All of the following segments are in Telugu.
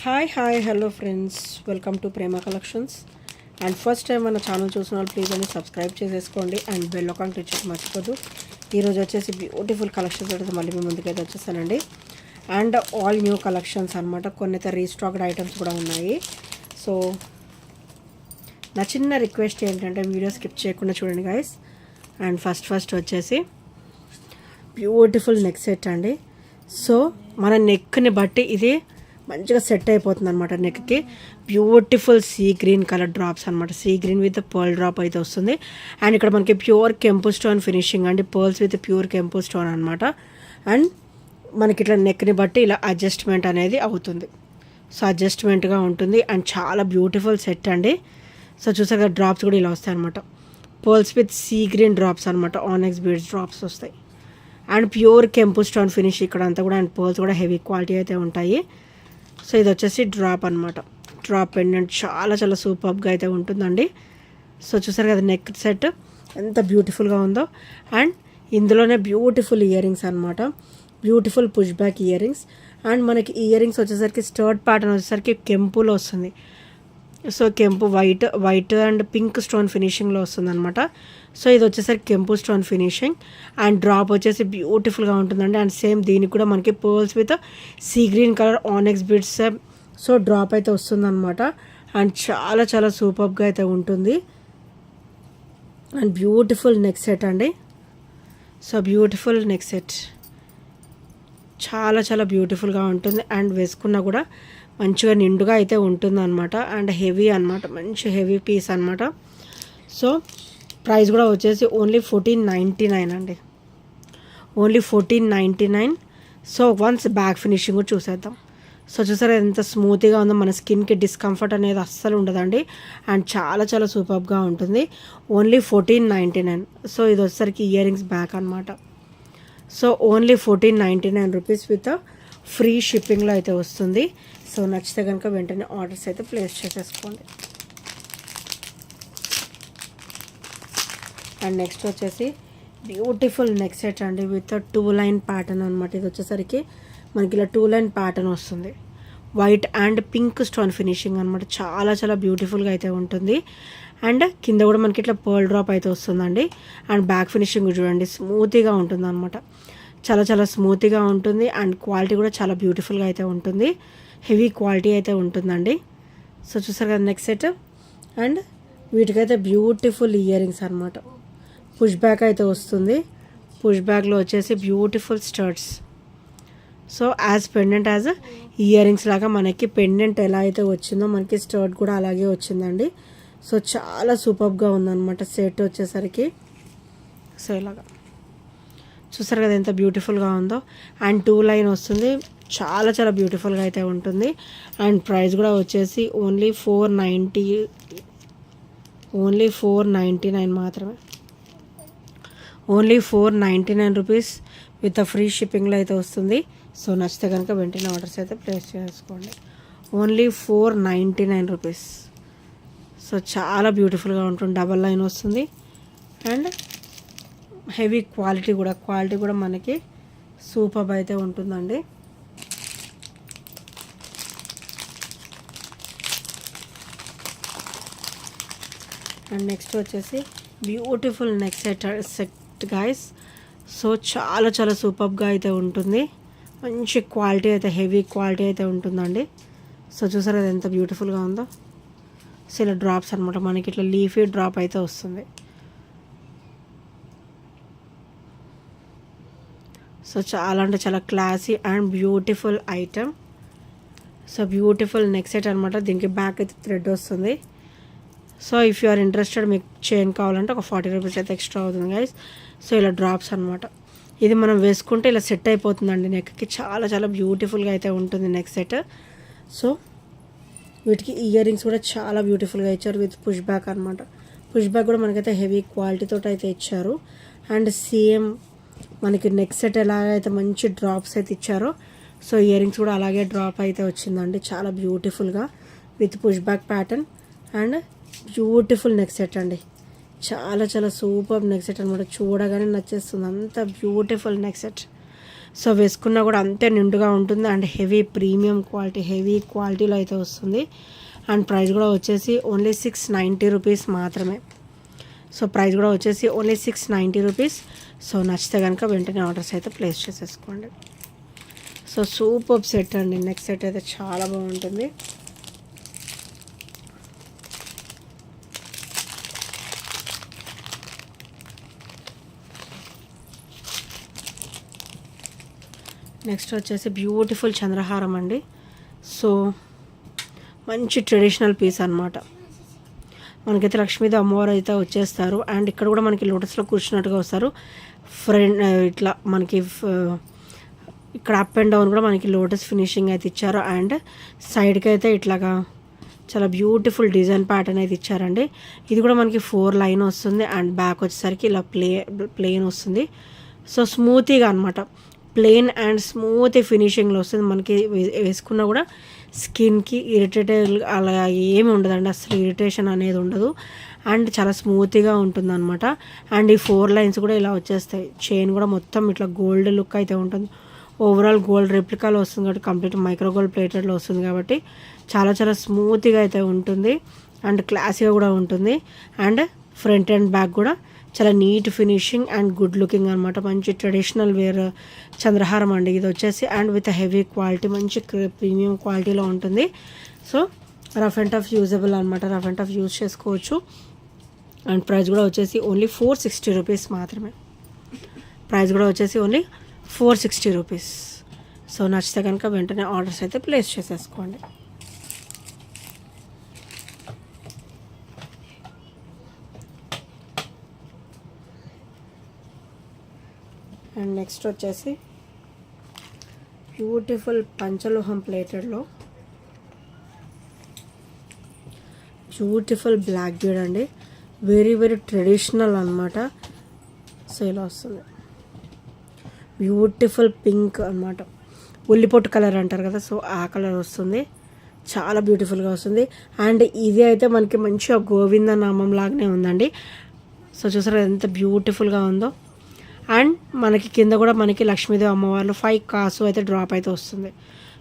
Hi hello friends, welcome to Prema collections. And first time మన ఛానల్ చూసిన వాళ్ళు ప్లీజ్ అని సబ్స్క్రైబ్ చేసేసుకోండి అండ్ బెల్ ఐకాన్ క్లిక్ చేసి మర్చిపోదు. ఈరోజు వచ్చేసి బ్యూటిఫుల్ కలెక్షన్స్ అయితే మళ్ళీ మీ ముందుకైతే వచ్చేసానండి. అండ్ ఆల్ న్యూ కలెక్షన్స్ అనమాట. కొన్ని అయితే రీస్టాక్డ్ ఐటమ్స్ కూడా ఉన్నాయి. సో నా చిన్న రిక్వెస్ట్ ఏంటంటే వీడియో స్కిప్ చేయకుండా చూడండి గైస్. అండ్ ఫస్ట్ వచ్చేసి బ్యూటిఫుల్ నెక్ సెట్ అండి. సో మన నెక్ని బట్టి ఇది మంచిగా సెట్ అయిపోతుంది అనమాట. నెక్కి beautiful sea green colour drops అనమాట. Sea green with pearl drop అయితే వస్తుంది. అండ్ ఇక్కడ మనకి ప్యూర్ కెంపు స్టోన్ ఫినిషింగ్ అండి. పర్ల్స్ విత్ ప్యూర్ కెంపు స్టోన్ అనమాట. అండ్ మనకి ఇట్లా నెక్ని బట్టి ఇలా అడ్జస్ట్మెంట్ అనేది అవుతుంది. సో అడ్జస్ట్మెంట్గా ఉంటుంది. అండ్ చాలా బ్యూటిఫుల్ సెట్ అండి. సో చూసారు కదా, డ్రాప్స్ కూడా ఇలా వస్తాయి అనమాట. Pearls with sea green drops అనమాట. ఆనెక్స్ బీడ్స్ డ్రాప్స్ వస్తాయి. అండ్ ప్యూర్ కెంపు స్టోన్ ఫినిష్ ఇక్కడ అంతా కూడా. అండ్ పర్ల్స్ కూడా హెవీ క్వాలిటీ అయితే ఉంటాయి. సో ఇది వచ్చేసి డ్రాప్ అనమాట. డ్రాప్ పెండెంట్ చాలా సూపర్గా అయితే ఉంటుందండి. సో చూసారు కదా నెక్ సెట్ ఎంత బ్యూటిఫుల్గా ఉందో. అండ్ ఇందులోనే బ్యూటిఫుల్ ఇయర్ రింగ్స్ అనమాట. Beautiful push back ear rings. And మనకి ఇయర్ రింగ్స్ వచ్చేసరికి స్టర్ట్ ప్యాటర్న్ వచ్చేసరికి కెంపులో వస్తుంది. సో కెంపు వైట్ అండ్ పింక్ స్టోన్ ఫినిషింగ్లో వస్తుంది అనమాట. సో ఇది వచ్చేసరికి కెంపు స్టోన్ ఫినిషింగ్. అండ్ డ్రాప్ వచ్చేసి బ్యూటిఫుల్గా ఉంటుందండి. అండ్ సేమ్ దీనికి కూడా మనకి pearls with sea green colour ఆనెక్స్ beads so drop అయితే వస్తుంది అనమాట. అండ్ చాలా సూపర్గా అయితే ఉంటుంది. అండ్ బ్యూటిఫుల్ నెక్ సెట్ అండి. సో బ్యూటిఫుల్ నెక్ సెట్ చాలా బ్యూటిఫుల్గా ఉంటుంది. అండ్ వేసుకున్నా కూడా మంచిగా నిండుగా అయితే ఉంటుంది అనమాట. అండ్ హెవీ అనమాట, మంచి హెవీ పీస్ అనమాట. సో ప్రైస్ కూడా వచ్చేసి ఓన్లీ 1499 అండి. Only 1499. So once back finishing కూడా చూసేద్దాం. సో చూసారా ఎంత స్మూత్గా ఉందో. మన స్కిన్కి డిస్కంఫర్ట్ అనేది అస్సలు ఉండదండి. అండ్ చాలా సూపర్గా ఉంటుంది. ఓన్లీ 1499. సో ఇది వచ్చేసరికి ఇయర్ రింగ్స్ బ్యాక్ అనమాట. So only 1499 rupees with free షిప్పింగ్లో అయితే వస్తుంది. సో నచ్చితే కనుక వెంటనే ఆర్డర్స్ అయితే ప్లేస్ చేసేసుకోండి. అండ్ నెక్స్ట్ వచ్చేసి బ్యూటిఫుల్ నెక్ సెట్ అండి విత్ 2 లైన్ ప్యాటర్న్ అనమాట. ఇది వచ్చేసరికి మనకి ఇలా 2 లైన్ ప్యాటర్న్ వస్తుంది. White and pink stone finishing అనమాట. చాలా బ్యూటిఫుల్గా అయితే ఉంటుంది. అండ్ కింద కూడా మనకి ఇట్లా పర్ల్ డ్రాప్ అయితే వస్తుందండి. అండ్ బ్యాక్ ఫినిషింగ్ చూడండి స్మూత్గా ఉంటుంది అనమాట. చాలా స్మూత్గా ఉంటుంది. అండ్ క్వాలిటీ కూడా చాలా బ్యూటిఫుల్గా అయితే ఉంటుంది. హెవీ క్వాలిటీ అయితే ఉంటుందండి. సో చూసారు కదా నెక్ సెట్. అండ్ వీటికైతే బ్యూటిఫుల్ ఇయర్ రింగ్స్ అనమాట. పుష్ బ్యాక్ అయితే వస్తుంది. పుష్ బ్యాక్లో వచ్చేసి beautiful studs. So as pendant as ear rings లాగా మనకి పెండెంట్ ఎలా అయితే వచ్చిందో మనకి స్టర్ట్ కూడా అలాగే వచ్చిందండి. సో చాలా సూపర్గా ఉందన్నమాట సెట్ వచ్చేసరికి. సో ఇలాగా చూసారు కదా ఎంత బ్యూటిఫుల్గా ఉందో. అండ్ 2 లైన్ వస్తుంది. చాలా బ్యూటిఫుల్గా అయితే ఉంటుంది. అండ్ ప్రైస్ కూడా వచ్చేసి ఓన్లీ 499 మాత్రమే. ఓన్లీ 499 రూపీస్ విత్ ఫ్రీ షిప్పింగ్లో అయితే వస్తుంది. సో నచ్చితే కనుక వెంటనే ఆర్డర్స్ అయితే ప్లేస్ చేసుకోండి. Only 499 rupees. సో చాలా బ్యూటిఫుల్గా ఉంటుంది. డబల్ లైన్ వస్తుంది. అండ్ హెవీ క్వాలిటీ కూడా మనకి సూపర్ అయితే ఉంటుందండి. అండ్ నెక్స్ట్ వచ్చేసి beautiful neck set guys. So చాలా సూపర్గా అయితే ఉంటుంది. మంచి క్వాలిటీ అయితే హెవీ క్వాలిటీ అయితే ఉంటుందండి. సో చూసారు అది ఎంత బ్యూటిఫుల్గా ఉందో. సో ఇలా డ్రాప్స్ అనమాట. మనకి ఇట్లా లీఫీ డ్రాప్ అయితే వస్తుంది. సో చాలా classy and beautiful item. So beautiful neck set అనమాట. దీనికి బ్యాక్ అయితే థ్రెడ్ వస్తుంది. So if you are interested మీకు చైన్ కావాలంటే ఒక 40 రూపీస్ అయితే ఎక్స్ట్రా అవుతుంది గైస్. సో ఇలా డ్రాప్స్ అనమాట. ఇది మనం వేసుకుంటే ఇలా సెట్ అయిపోతుందండి నెక్కి. చాలా బ్యూటిఫుల్గా అయితే ఉంటుంది నెక్ సెట్. సో వీటికి ఇయర్ రింగ్స్ కూడా చాలా బ్యూటిఫుల్గా ఇచ్చారు విత్ పుష్ బ్యాక్ అనమాట. పుష్ బ్యాక్ కూడా మనకైతే హెవీ క్వాలిటీతో అయితే ఇచ్చారు. అండ్ సేమ్ మనకి నెక్ సెట్ ఎలాగైతే మంచి డ్రాప్స్ అయితే ఇచ్చారో సో ఇయర్ రింగ్స్ కూడా అలాగే డ్రాప్ అయితే వచ్చిందండి. చాలా బ్యూటిఫుల్గా with push back pattern. And beautiful neck set అండి. చాలా సూపర్ నెక్ సెట్ అనమాట. చూడగానే నచ్చేస్తుంది. అంత బ్యూటిఫుల్ నెక్ సెట్. సో వేసుకున్నా కూడా అంతే నిండుగా ఉంటుంది and heavy premium quality, heavy క్వాలిటీలో అయితే వస్తుంది. అండ్ ప్రైస్ కూడా వచ్చేసి ఓన్లీ 690 రూపీస్ మాత్రమే. సో ప్రైస్ కూడా వచ్చేసి ఓన్లీ 690 రూపీస్. సో నచ్చితే కనుక వెంటనే ఆర్డర్స్ అయితే ప్లేస్ చేసేసుకోండి. సో సూపర్ సెట్ అండి. నెక్స్ట్ సెట్ అయితే చాలా బాగుంటుంది. నెక్స్ట్ వచ్చేసి బ్యూటిఫుల్ చంద్రహారం అండి. సో మంచి ట్రెడిషనల్ పీస్ అనమాట. మనకైతే లక్ష్మీదేవి అమ్మవారు అయితే వచ్చేస్తారు. అండ్ ఇక్కడ కూడా మనకి లోటస్లో కూర్చున్నట్టుగా వస్తారు. ఫ్రంట్ ఇట్లా మనకి ఇక్కడ అప్ అండ్ డౌన్ కూడా మనకి లోటస్ ఫినిషింగ్ అయితే ఇచ్చారు. అండ్ సైడ్కి అయితే ఇట్లాగా చాలా బ్యూటిఫుల్ డిజైన్ ప్యాటర్న్ అయితే ఇచ్చారండి. ఇది కూడా మనకి 4 లైన్ వస్తుంది. అండ్ బ్యాక్ వచ్చేసరికి ఇలా ప్లేన్ వస్తుంది. సో స్మూతీగా అనమాట, ప్లెయిన్ అండ్ స్మూత్ ఫినిషింగ్లో వస్తుంది. మనకి వేసుకున్నా కూడా స్కిన్కి ఇరిటేటెడ్ అలా ఏమి ఉండదండి, అసలు ఇరిటేషన్ అనేది ఉండదు. అండ్ చాలా స్మూత్గా ఉంటుంది అనమాట. అండ్ ఈ 4 లైన్స్ కూడా ఇలా వచ్చేస్తాయి. చైన్ కూడా మొత్తం ఇట్లా గోల్డ్ లుక్ అయితే ఉంటుంది. ఓవరాల్ గోల్డ్ రెప్లికాలో వస్తుంది కాబట్టి, కంప్లీట్ మైక్రో గోల్డ్ ప్లేటెడ్లో వస్తుంది కాబట్టి చాలా చాలా స్మూత్గా అయితే ఉంటుంది. అండ్ క్లాసీగా కూడా ఉంటుంది. అండ్ ఫ్రంట్ అండ్ బ్యాక్ కూడా చాలా neat finishing and good looking అనమాట. మంచి ట్రెడిషనల్ వేర్ చంద్రహారం అండి ఇది వచ్చేసి. అండ్ విత్ హెవీ క్వాలిటీ, మంచి ప్రీమియం క్వాలిటీలో ఉంటుంది. So rough and tough usable అనమాట, రఫ్ అండ్ టఫ్ యూజ్ చేసుకోవచ్చు. అండ్ ప్రైస్ కూడా వచ్చేసి ఓన్లీ 460 రూపీస్ మాత్రమే. ప్రైస్ కూడా వచ్చేసి ఓన్లీ 460 రూపీస్. సో నచ్చితే కనుక వెంటనే ఆర్డర్స్ అయితే ప్లేస్ చేసేసుకోండి. అండ్ నెక్స్ట్ వచ్చేసి బ్యూటిఫుల్ పంచలోహం ప్లేటెడ్లో బ్యూటిఫుల్ బ్లాక్ బీడ్ అండి. వెరీ వెరీ ట్రెడిషనల్ అనమాట. సో ఇలా వస్తుంది. బ్యూటిఫుల్ పింక్ అనమాట, ఉల్లిపొట్టు కలర్ అంటారు కదా, సో ఆ కలర్ వస్తుంది. చాలా బ్యూటిఫుల్గా వస్తుంది. అండ్ ఇది అయితే మనకి మంచిగా గోవింద నామం లాగానే ఉందండి. సో చూసారా ఎంత బ్యూటిఫుల్గా ఉందో. అండ్ మనకి కింద కూడా మనకి లక్ష్మీదేవి అమ్మవార్లు 5 కాసు అయితే డ్రాప్ అయితే వస్తుంది.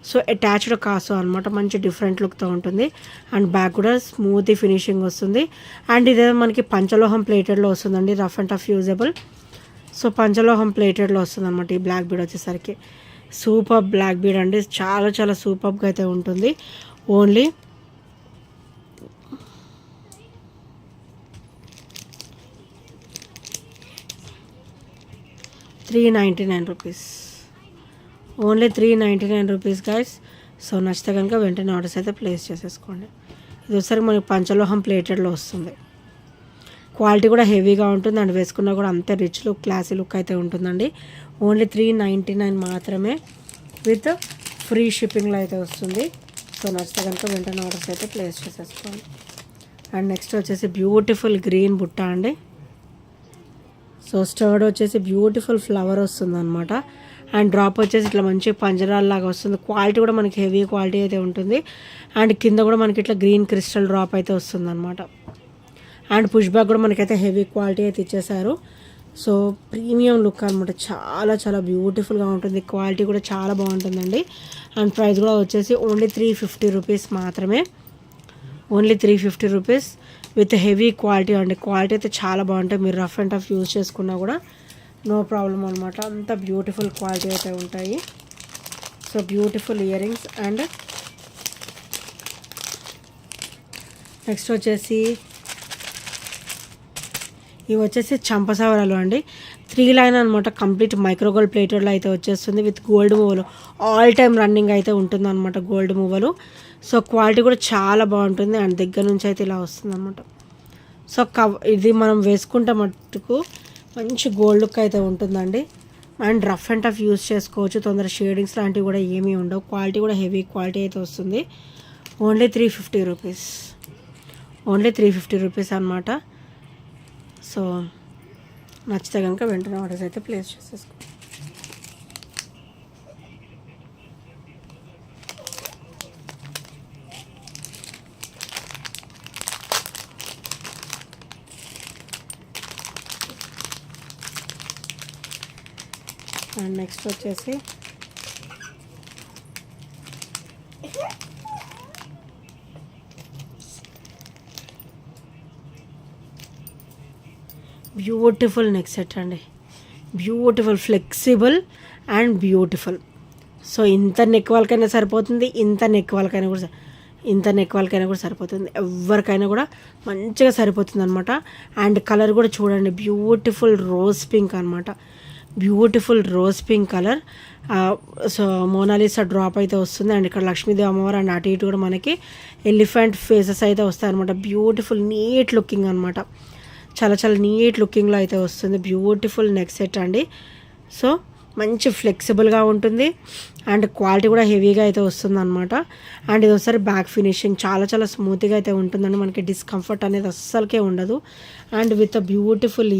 సో అటాచ్డ్ కాసు అనమాట, మంచి డిఫరెంట్ లుక్తో ఉంటుంది. అండ్ బ్యాక్ కూడా స్మూత్ ఫినిషింగ్ వస్తుంది. అండ్ ఇదే మనకి పంచలోహం ప్లేటెడ్లో వస్తుందండి, rough and tough usable. So పంచలోహం ప్లేటెడ్లో వస్తుంది అనమాట ఈ బ్లాక్ బీడ్ వచ్చేసరికి. సూపర్ బ్లాక్ బీడ్ అండి, చాలా చాలా సూపర్గా అయితే ఉంటుంది. Only $399 rupees. Only 399 rupees guys. So నచ్చితే కనుక వెంటనే ఆర్డర్స్ అయితే ప్లేస్ చేసేసుకోండి. ఇది వచ్చేసరికి మనకి పంచలోహం ప్లేటెడ్లో వస్తుంది. క్వాలిటీ కూడా హెవీగా ఉంటుంది. అండ్ వేసుకున్నా కూడా అంతే రిచ్ లుక్, క్లాసీ లుక్ అయితే ఉంటుందండి. ఓన్లీ 399 మాత్రమే విత్ ఫ్రీ షిప్పింగ్లో అయితే వస్తుంది. సో నచ్చితే కనుక వెంటనే ఆర్డర్స్ అయితే ప్లేస్ చేసేసుకోండి. అండ్ నెక్స్ట్ వచ్చేసి బ్యూటిఫుల్ గ్రీన్ బుట్ట అండి. సో స్టర్డ్ వచ్చేసి బ్యూటిఫుల్ ఫ్లవర్ వస్తుంది అనమాట. అండ్ డ్రాప్ వచ్చేసి ఇట్లా మంచి పంజరాల్లాగా వస్తుంది. క్వాలిటీ కూడా మనకి హెవీ క్వాలిటీ అయితే ఉంటుంది. అండ్ కింద కూడా మనకి ఇట్లా గ్రీన్ క్రిస్టల్ డ్రాప్ అయితే వస్తుంది అనమాట. అండ్ పుష్ బ్యాక్ కూడా మనకైతే హెవీ క్వాలిటీ అయితే ఇచ్చేసారు. సో ప్రీమియం లుక్ అనమాట, చాలా చాలా బ్యూటిఫుల్గా ఉంటుంది. క్వాలిటీ కూడా చాలా బాగుంటుందండి. అండ్ ప్రైస్ కూడా వచ్చేసి ఓన్లీ 350 రూపీస్ మాత్రమే. Only 350 rupees with heavy quality అండి. క్వాలిటీ అయితే చాలా బాగుంటాయి. మీరు రఫ్ అండ్ టఫ్ యూజ్ చేసుకున్నా కూడా నో ప్రాబ్లం అనమాట. అంత బ్యూటిఫుల్ క్వాలిటీ అయితే ఉంటాయి. So beautiful ear rings. And next వచ్చేసి ఇవి వచ్చేసి చంపసవరాలు అండి. 3 లైన్ అనమాట, కంప్లీట్ మైక్రోగోల్డ్ ప్లేటెడ్లో అయితే వచ్చేస్తుంది విత్ గోల్డ్ మూవలు. ఆల్ టైమ్ రన్నింగ్ అయితే ఉంటుంది అనమాట గోల్డ్ మూవలు. సో క్వాలిటీ కూడా చాలా బాగుంటుంది. అండ్ దగ్గర నుంచి అయితే ఇలా వస్తుంది అనమాట. సో ఇది మనం వేసుకుంటే మట్టుకు మంచి గోల్డ్ లుక్ అయితే ఉంటుందండి. And rough and tough use చేసుకోవచ్చు. తొందర షేడింగ్స్ లాంటివి కూడా ఏమీ ఉండవు. క్వాలిటీ కూడా హెవీ క్వాలిటీ అయితే వస్తుంది. Only 350 rupees. ఓన్లీ 350 రూపీస్ అనమాట. సో నచ్చితే కనుక వెంటనే ఆర్డర్స్ అయితే ప్లేస్ చేసేసుకో. అండ్ నెక్స్ట్ వచ్చేసి బ్యూటిఫుల్ నెక్ సెట్ అండి. Beautiful, flexible and beautiful. So ఇంత నెక్ వాళ్ళకైనా సరిపోతుంది, ఇంత నెక్ వాళ్ళకైనా కూడా సరిపోతుంది. ఎవరికైనా కూడా మంచిగా సరిపోతుంది అనమాట. అండ్ కలర్ కూడా చూడండి, బ్యూటిఫుల్ రోజ్ పింక్ అనమాట. Beautiful rose pink colour. So Mona Lisa drop అయితే వస్తుంది. అండ్ ఇక్కడ లక్ష్మీదేవి అమ్మవారు అండ్ అటు ఇటు కూడా మనకి ఎలిఫెంట్ ఫేసెస్ అయితే వస్తాయి అనమాట. బ్యూటిఫుల్ నీట్ లుకింగ్ అనమాట. చాలా చాలా నీట్ లుకింగ్లో అయితే వస్తుంది. బ్యూటిఫుల్ నెక్ సెట్ అండి. సో మంచి ఫ్లెక్సిబుల్గా ఉంటుంది అండ్ క్వాలిటీ కూడా హెవీగా అయితే వస్తుంది అనమాట. అండ్ ఇది ఒకసారి బ్యాక్ ఫినిషింగ్ చాలా చాలా స్మూత్గా అయితే ఉంటుందండి. మనకి డిస్కంఫర్ట్ అనేది అస్సలకే ఉండదు. And with beautiful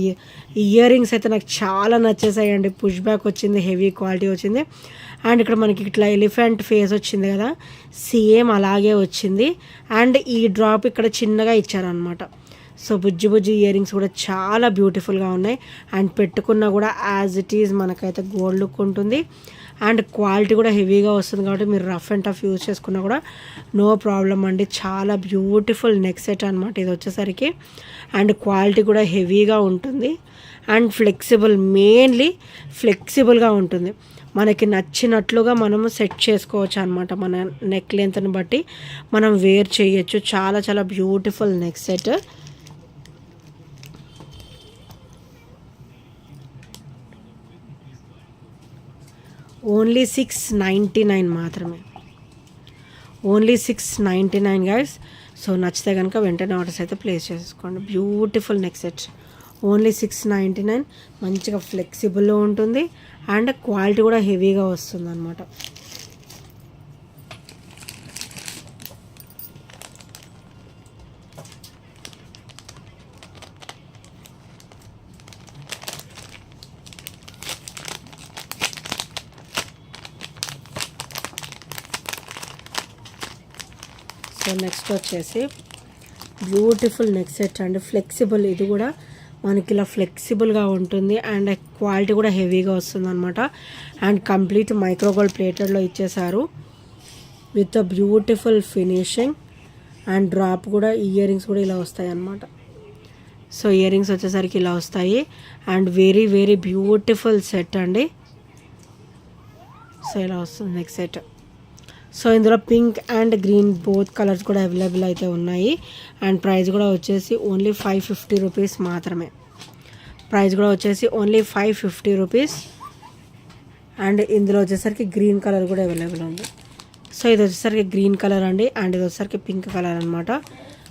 ear rings అయితే నాకు చాలా నచ్చేసాయండి. పుష్ బ్యాక్ వచ్చింది, హెవీ క్వాలిటీ వచ్చింది. అండ్ ఇక్కడ మనకి ఇట్లా ఎలిఫెంట్ ఫేస్ వచ్చింది కదా, సేమ్ అలాగే వచ్చింది. అండ్ ఈ డ్రాప్ ఇక్కడ చిన్నగా ఇచ్చారనమాట. సో బుజ్జి బుజ్జి ఇయర్ రింగ్స్ కూడా చాలా బ్యూటిఫుల్గా ఉన్నాయి. అండ్ పెట్టుకున్నా కూడా యాజ్ ఇట్ ఈజ్ మనకైతే గోల్డ్ లుక్ ఉంటుంది. అండ్ క్వాలిటీ కూడా హెవీగా వస్తుంది కాబట్టి మీరు రఫ్ అండ్ టఫ్ యూజ్ చేసుకున్నా కూడా నో ప్రాబ్లం అండి. చాలా బ్యూటిఫుల్ నెక్ సెట్ అనమాట ఇది వచ్చేసరికి. అండ్ క్వాలిటీ కూడా హెవీగా ఉంటుంది అండ్ ఫ్లెక్సిబుల్, మెయిన్లీ ఫ్లెక్సిబుల్గా ఉంటుంది. మనకి నచ్చినట్లుగా మనము సెట్ చేసుకోవచ్చు అనమాట. మన నెక్ లెంత్ని బట్టి మనం వేర్ చేయొచ్చు. చాలా చాలా బ్యూటిఫుల్ నెక్ సెట్. ఓన్లీ 699 మాత్రమే. Only 699 guys. సో నచ్చితే కనుక వెంటనే ఆర్డర్స్ అయితే ప్లేస్ చేసుకోండి. Beautiful neck set, only 699. మంచిగా ఫ్లెక్సిబుల్లో ఉంటుంది అండ్ క్వాలిటీ కూడా హెవీగా వస్తుంది అనమాట. సో నెక్స్ట్ వచ్చేసి బ్యూటిఫుల్ నెక్ సెట్ అండి. ఫ్లెక్సిబుల్, ఇది కూడా మనకి ఇలా ఫ్లెక్సిబుల్గా ఉంటుంది అండ్ క్వాలిటీ కూడా హెవీగా వస్తుంది అనమాట. అండ్ కంప్లీట్ మైక్రోగోల్డ్ ప్లేటెడ్లో ఇచ్చేసారు with beautiful finishing. And drop కూడా, ఇయర్ రింగ్స్ కూడా ఇలా వస్తాయి అన్నమాట. సో ఇయర్ రింగ్స్ వచ్చేసరికి ఇలా వస్తాయి and very very beautiful set అండి. సో ఇలా వస్తుంది నెక్ సెట్. సో ఇందులో pink and green both colours కూడా అవైలబుల్ అయితే ఉన్నాయి. అండ్ ప్రైస్ కూడా వచ్చేసి ఓన్లీ 550 రూపీస్ మాత్రమే. ప్రైస్ కూడా వచ్చేసి ఓన్లీ 550 రూపీస్. అండ్ ఇందులో వచ్చేసరికి గ్రీన్ కలర్ కూడా అవైలబుల్ ఉంది. సో ఇది వచ్చేసరికి గ్రీన్ కలర్ అండి అండ్ ఇది వచ్చేసరికి పింక్ కలర్ అనమాట.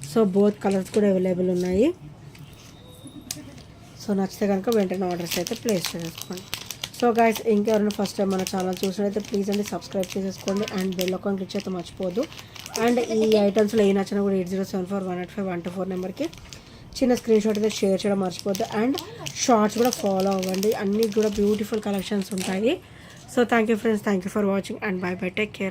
సో బోత్ కలర్స్ కూడా అవైలబుల్ ఉన్నాయి. సో నచ్చితే కనుక వెంటనే ఆర్డర్స్ అయితే ప్లేస్ చేసుకోండి. సో గైస్, ఇంకెవరైనా ఫస్ట్ టైం మన ఛానల్ చూసినట్లయితే ప్లీజ్ అండి సబ్స్క్రైబ్ చేసేసుకోండి అండ్ బెల్ ఐకాన్ క్లిక్ చేస్తే మర్చిపోద్దు. అండ్ ఈ ఐటమ్స్లో ఏ నచ్చినా కూడా 8074185124 నెంబర్కి చిన్న స్క్రీన్ షాట్ అయితే షేర్ చేయడం మర్చిపోద్దు. అండ్ షార్ట్స్ కూడా ఫాలో అవ్వండి, అన్నీ కూడా బ్యూటిఫుల్ కలెక్షన్స్ ఉంటాయి. So thank you friends, thank you for watching and by by, take care.